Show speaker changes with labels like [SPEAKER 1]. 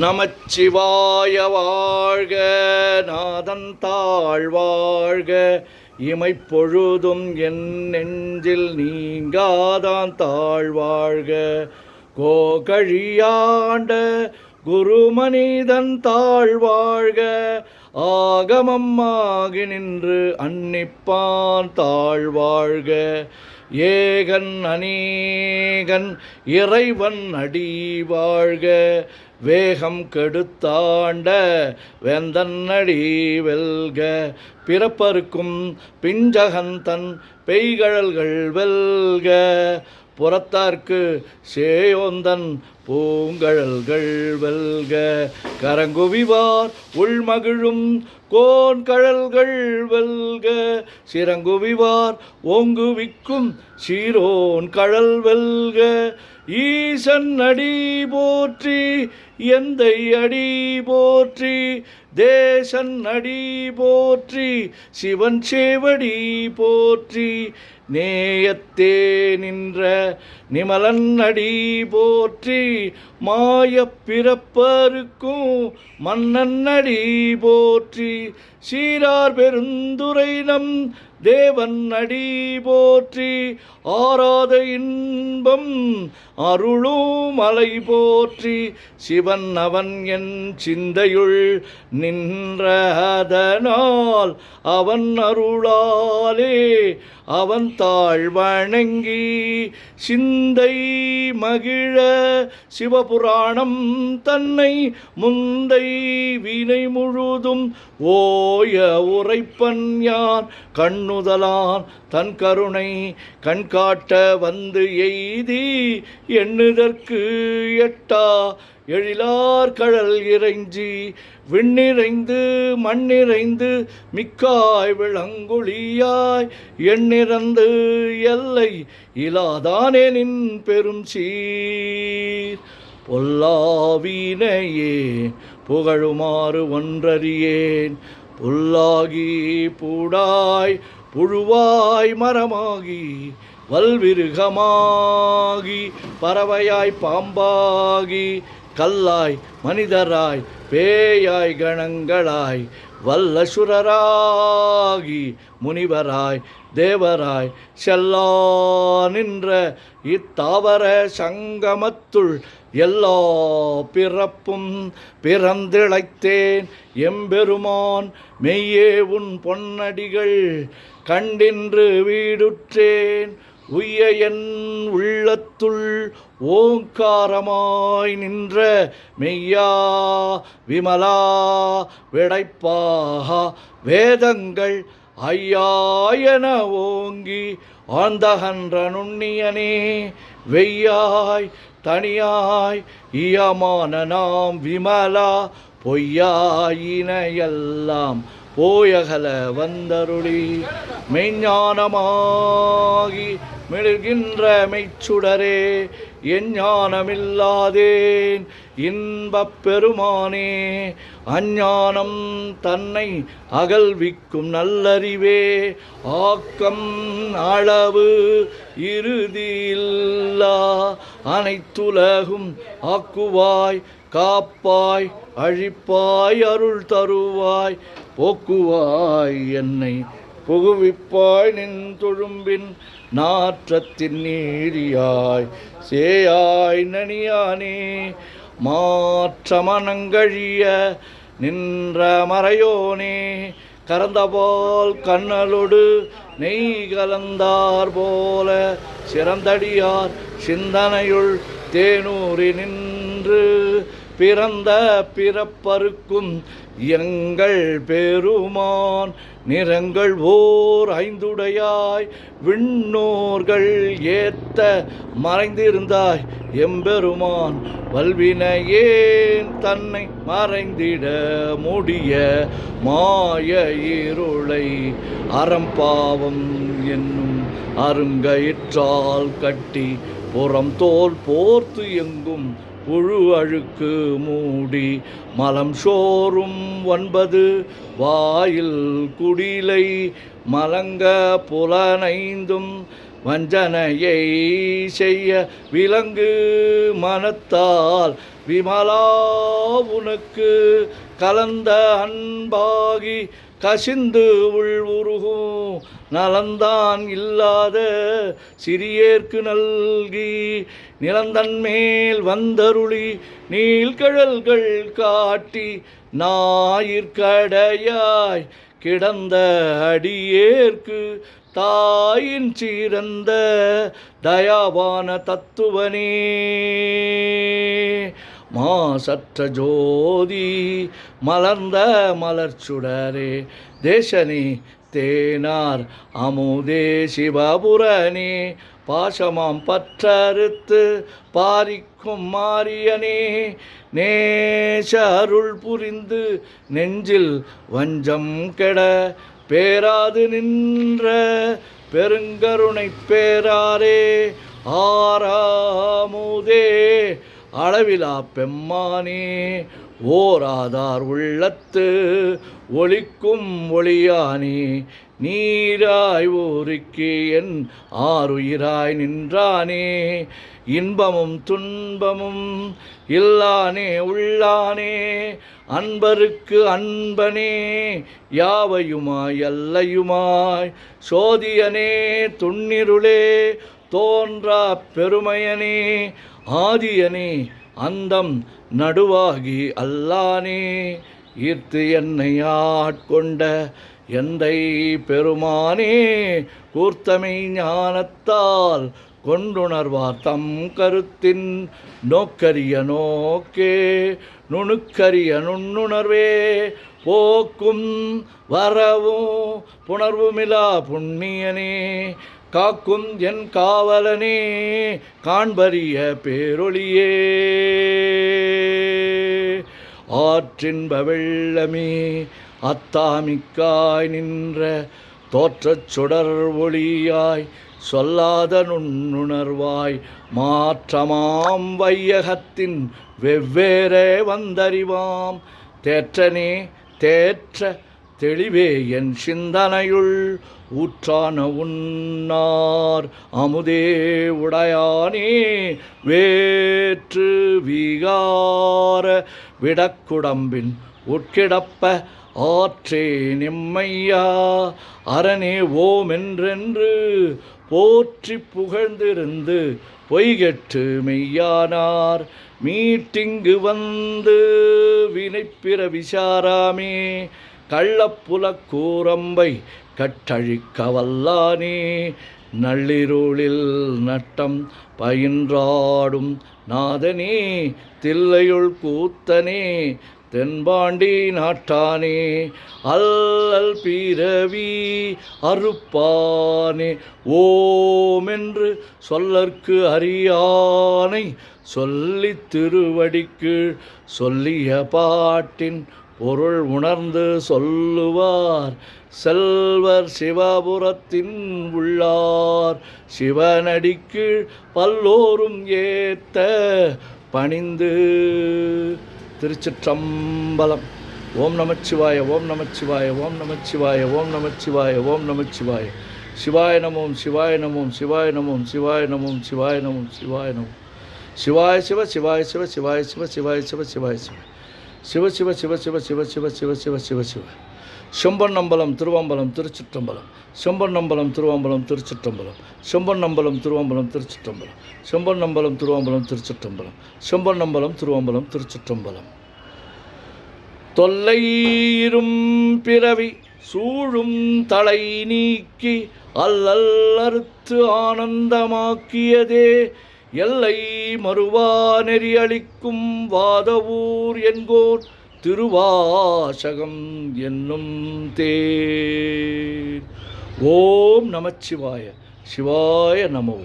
[SPEAKER 1] நமச்சிவாய வாழ்க, நாதன் தாழ் வாழ்க, இமைப்பொழுதும் என் நெஞ்சில் நீங்காதான் தாழ் வாழ்க. கோகழியாண்ட குருமனிதன் தாழ் வாழ்க, ஆகமம் ஆகி நின்று அன்னிப்பான் தாழ் வாழ்க. ஏகன் அநேகன் இறைவன் அடி வாழ்க, வேகம் கெடுத்தாண்ட வேந்தன் அடி வெல்க. பிறப்பருக்கும் பிஞ்சகன் தன் பெய்கழல்கள் வெல்க, புறத்தார்க்கு சேயோந்தன் பூங்கழல்கள் வெல்க. கரங்குவிவார் உள்மகிழும் கோன்கழல்கள் வெல்க, சிறங்குவிவார் ஓங்குவிக்கும் சீரோன் கழல் வெல்க. ஈசன் அடி போற்றி, எந்தை அடி போற்றி, தேசன் அடி போற்றி, சிவன் சேவடி போற்றி. நேயத்தே நின்ற நிமலன் அடி போற்றி, மாயப் பிறப்பருக்கும் மன்னன் அடி போற்றி. சீரார் பெருந்துரை நம் தேவன் அடி போற்றி, ஆராத இன்பம் அருளும் மலை போற்றி. சிவன் அவன் என் சிந்தையுள் நின்றதனால், அவன் அருளாலே அவன் தாழ் வணங்கி சிந்தை மகிழ சிவபுராணம் தன்னை முந்தை வினை முழுதும் ஓய உரைப்பன் யான். கண்ணுதலான் தன் கருணை கண்காட்ட வந்து எய்தி, எண்ணுதற்கு எட்டா எழிலார் கழல் இறைஞ்சி, விண்ணிறைந்து மண்ணிறைந்து மிக்காய் விளங்குழியாய், எண்ணிறந்து எல்லை இலாதானே நின் பெரும் சீர். பொல்லாவினையே புகழுமாறு ஒன்றறியேன், புல்லாகி பூடாய் புழுவாய் மரமாகி வல்விருகமாகி பறவையாய் பாம்பாகி கல்லாய் மனிதராய் பேயாய் கணங்களாய் வல்லசுரராகி முனிவராய் தேவராய் செல்லா நின்ற இத்தாவர சங்கமத்துள் எல்லா பிறப்பும் பிறந்திழைத்தேன் எம்பெருமான். மெய்யே உன் பொன்னடிகள் கண்டின்று வீடுற்றேன், உய்ய என் உள்ளத்துள் ஓங்காரமாய் நின்ற மெய்யா விமலா விடைப்பாக வேதங்கள் ஐயாயன ஓங்கி ஆழ்ந்தகன்ற நுண்ணியனே. வெய்யாய் தனியாய் இயமான நாம் விமலா, பொய்யாயினையெல்லாம் போயகல வந்தருளி, மெய்ஞானமாகி மிளர்கின்ற மெய்ச்சுடரே, எஞ்ஞானமில்லாதேன் இன்பப் பெருமானே. அஞ்ஞானம் தன்னை அகல்விக்கும் நல்லறிவே, ஆக்கம் அளவு இறுதியில்லா அனைத்துலகும் ஆக்குவாய் காப்பாய் அழிப்பாய் அருள் தருவாய், போக்குவாய் என்னை புகுவிப்பாய் நின் தொழும்பின் நாற்றத்தின் நீரியாய் சேயாய் நனியானே. மாற்றமனங்கழிய நின்ற மறையோனே, கறந்தபோல் கண்ணலொடு நெய் கலந்தார் போல சிறந்தடியார் சிந்தனையுள் தேனூரி நின்று, பிறந்த பிறப்பருக்கும் எங்கள் பெருமான். நிறங்கள் ஓர் ஐந்துடையாய் விண்ணோர்கள் ஏத்த மறைந்திருந்தாய் எம்பெருமான். வல்வினையேன் தன்னை மறைந்திட முடிய மாய இருளை அறம்பாவம் என்னும் அருங்கயிற்றால் கட்டி, புறம் தோல் போர்த்து எங்கும் புழு அழுக்கு மூடி, மலம் சோறும் 9 வாயில் குடிலை மலங்க புலனைந்தும் வஞ்சனையை செய்ய விலங்கு மனத்தால் விமலா உனக்கு கலந்த அன்பாகி கசிந்து உள்வுருகும் நலந்தான் இல்லாத சிறியேற்கு நல்கி நிலந்தன்மேல் வந்தருளி நீள்கழல்கள் காட்டி ஞாயிற்கடையாய் கிடந்த அடியேற்கு தாயின் சிறந்த தயாவான தத்துவனே மாசற்ற ஜோதி மலர்ந்த மலர்ச்சுடரே தேசனே தேனார் அமுதே சிவபுரனே பாசமாம் பற்றறுத்து பாரிக்கும் மாரியனே நேச அருள் புரிந்து நெஞ்சில் வஞ்சம் கெட பேராது நின்ற பெருங்கருணை பேராரே ஆறாமுதே அளவிலா பெம்மானே ஓராதார் உள்ளத்து ஒளிக்கும் ஒளியானே நீராய் ஊருக்கு என் ஆறுயிராய் நின்றானே இன்பமும் துன்பமும் இல்லானே உள்ளானே அன்பருக்கு அன்பனே யாவையுமாய் அல்லையுமாய் சோதியனே துன்னிருளே தோன்றா பெருமையனே ஆதியனே அந்தம் நடுவாகி அல்லானே ஈர்த்து என்னை ஆட்கொண்ட எந்தை பெருமானே கூர்த்தமை ஞானத்தால் கொண்டுணர்வார் தம் கருத்தின் நோக்கரிய நோக்கே நுணுக்கரிய நுண்ணுணர்வே போக்கும் வரவும் புணர்வுமிலா புண்ணியனே காக்கும் என் காவலனே காண்பரிய பேரொளியே ஆற்றின்ப வெள்ளமே அத்தாமிக்காய் நின்ற தோற்றச் சுடர் ஒளியாய் சொல்லாத நுண்ணுணர்வாய் மாற்றமாம் வையகத்தின் வெவ்வேறே வந்தறிவாம் தேற்றனே தேற்ற தெளிவே என் சிந்தனையுள் ஊற்றான உன்னார் அமுதே உடையானே வேற்று விகார விடக்குடம்பின் உட்கிடப்ப ஆற்றே நிம்மையா அரணே ஓமென்றென்று போற்றி புகழ்ந்திருந்து பொய்கெட்டு மெய்யானார் மீட்டிங்கு வந்து வினைப்பிற விசாராமே கள்ளப்புலக் கூரம்பை கட்டழிக்க வல்லானே நள்ளிருளில் நட்டம் பயின்றாடும் நாதனே தில்லையுள் கூத்தனே தென்பாண்டி நாட்டானே அல்லல் பிறவி அறுப்பானே ஓமென்று சொல்லற்கு அறியானை சொல்லி திருவடிக்கு சொல்லிய பாட்டின் பொருள் உணர்ந்து சொல்லுவார் செல்வர் சிவபுரத்தின் உள்ளார் சிவனடிக்கு பல்லோரும் ஏத்த பணிந்து. திருச்சிற்றம்பலம். ஓம் நமச்சிவாய ஓம் நமச்சிவாய ஓம் நமச்சிவாய ஓம் நமச்சிவாய ஓம் நமச்சிவாய. சிவாய நமோம் சிவாய நமோம் சிவாய நமோம் சிவாய நமோம் சிவாய நமோம் சிவாய நமோம். சிவாய சிவ சிவாய சிவ சிவாய சிவ சிவாய சிவ சிவாய சிவ சிவ சிவ சிவ சிவ சிவ சிவ சிவ சிவ சிவ சிவ. செம்பொன்னம்பலம் திருவம்பலம் திருச்சிற்றம்பலம். செம்பொன்னம்பலம் திருவம்பலம் திருச்சிற்றம்பலம். செம்பொன்னம்பலம் திருவம்பலம் திருச்சிற்றம்பலம். செம்பொன்னம்பலம் திருவம்பலம் திருச்சிற்றம்பலம். செம்பொன்னம்பலம் திருவம்பலம் திருச்சிற்றம்பலம். தொல்லையிரும் பிறவி சூழும் தலை நீக்கி அல்லல் அறுத்து ஆனந்தமாக்கியதே எல்லை மறுவா நெறி அளிக்கும் வாதவூர் என்கோர் திருவாசகம் என்னும் தேர். ஓம் நமச்சிவாய. சிவாய நமோ.